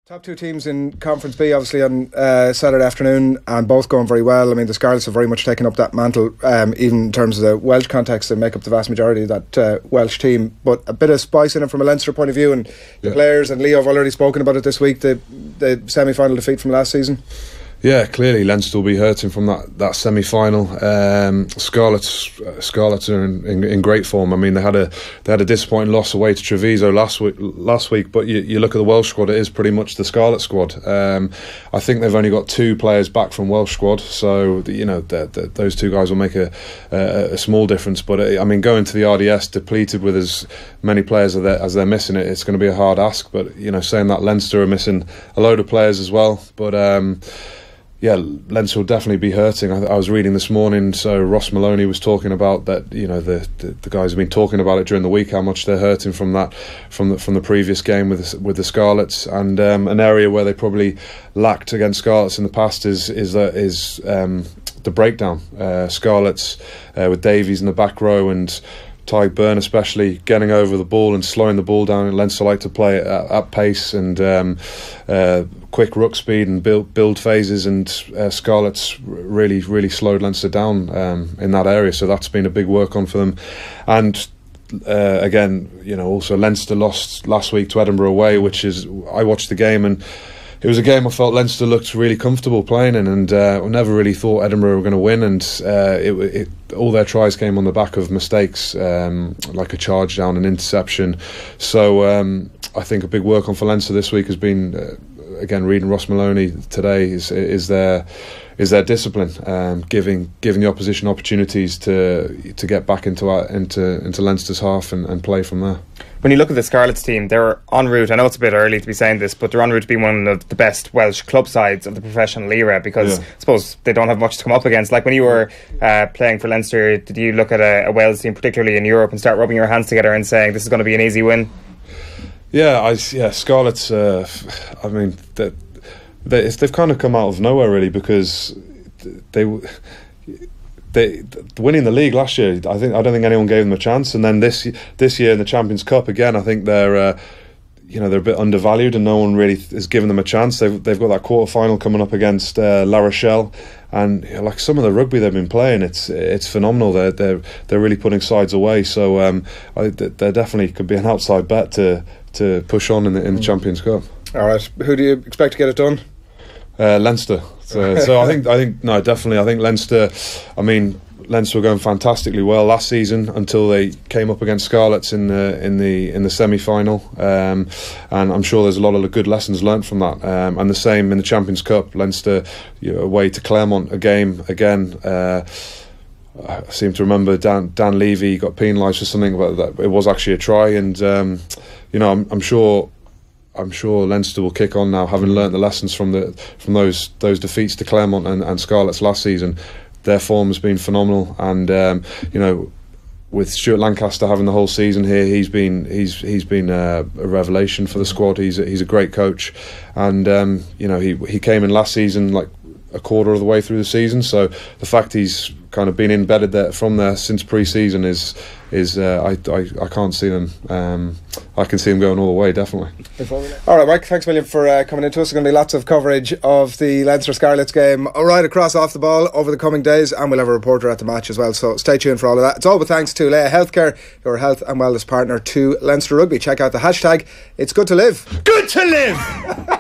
Top two teams in Conference B, obviously, on Saturday afternoon, and both going very well. I mean, the Scarlets have very much taken up that mantle, even in terms of the Welsh context. They make up the vast majority of that Welsh team. But a bit of spice in it from a Leinster point of view, and the players, and Leo have already spoken about it this week, the semi-final defeat from last season. Yeah, clearly Leinster will be hurting from that semi-final. Scarlets are in great form. I mean, they had a disappointing loss away to Treviso last week. But you look at the Welsh squad; it is pretty much the Scarlet squad. I think they've only got 2 players back from Welsh squad, so those 2 guys will make a small difference. But I mean, going to the RDS depleted with as many players as they're missing, it's going to be a hard ask. But saying that, Leinster are missing a load of players as well. But yeah, Leinster will definitely be hurting. I was reading this morning, so Ross Maloney was talking about that. The guys have been talking about it during the week, how much they're hurting from the previous game with the Scarlets, and an area where they probably lacked against Scarlets in the past is the breakdown. Scarlets with Davies in the back row and Tyg Byrne especially getting over the ball and slowing the ball down. Leinster like to play at pace and quick ruck speed and build phases, and Scarlets really slowed Leinster down in that area. So that's been a big work on for them. And again, also Leinster lost last week to Edinburgh away, which is, I watched the game and it was a game I felt Leinster looked really comfortable playing in, and I never really thought Edinburgh were going to win, and all their tries came on the back of mistakes, like a charge down, an interception. So I think a big work on for Leinster this week has been, again, reading Ross Maloney today, is their discipline, giving the opposition opportunities to get back into Leinster's half and play from there. When you look at the Scarlets team, they're en route, I know it's a bit early to be saying this, but they're en route to being one of the best Welsh club sides of the professional era, because I suppose they don't have much to come up against. Like when you were playing for Leinster, did you look at a Wales team, particularly in Europe, and start rubbing your hands together and saying this is going to be an easy win? Scarlets, I mean, they've kind of come out of nowhere really, because they winning the league last year, I don't think anyone gave them a chance, and then this year in the Champions Cup again, I think they're a bit undervalued and no one really has given them a chance. They've got that quarter final coming up against La Rochelle, and like some of the rugby they've been playing, it's phenomenal. They're really putting sides away. So they definitely could be an outside bet to push on in the Champions Cup. All right, who do you expect to get it done? Leinster. So I think no, definitely. I think Leinster. I mean, Leinster were going fantastically well last season until they came up against Scarlets in the semi-final, and I'm sure there's a lot of good lessons learnt from that. And the same in the Champions Cup, Leinster away to Clermont, a game again. I seem to remember Dan Levy got penalised for something, but that it was actually a try, and I'm sure Leinster will kick on now, having learnt the lessons from those defeats to Clermont and Scarlets last season. Their form has been phenomenal, and with Stuart Lancaster having the whole season here, he's been a revelation for the squad. He's a great coach, and he came in last season like a quarter of the way through the season. So the fact he's kind of been embedded there from there since pre-season is I can't see them. I can see them going all the way, definitely. All right, Mike, thanks a million for coming into us. There's going to be lots of coverage of the Leinster Scarlets game right across off the ball over the coming days, and we'll have a reporter at the match as well, so stay tuned for all of that. It's all with thanks to Laya Healthcare, your health and wellness partner to Leinster Rugby. Check out the hashtag It's Good to Live. Good to live!